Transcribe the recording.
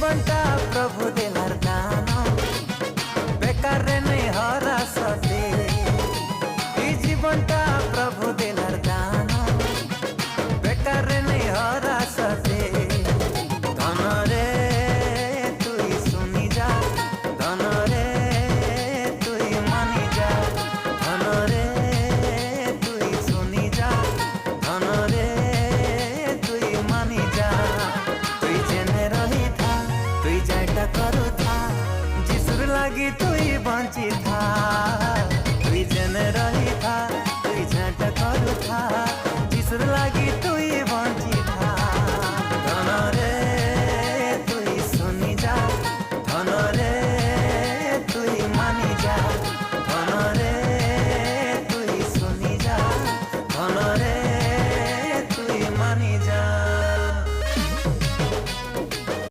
জীবনটা প্রভু দেলার দান, বেকার নেই হরা সতে। এই জীবনটা প্রভু দেলার দান, বেকার নেই হরা সতে। ধনরে তুই শুনি যা, ধনরে তুই মানি যা, ধনরে তুই শুনি যা, ধনরে তুই মানি যা। তুই জেনে রহি থা, তুই যাইটা করু থা, যিশুর লাগি তুই বঞ্চি থা। তুই জেনে রহি থা,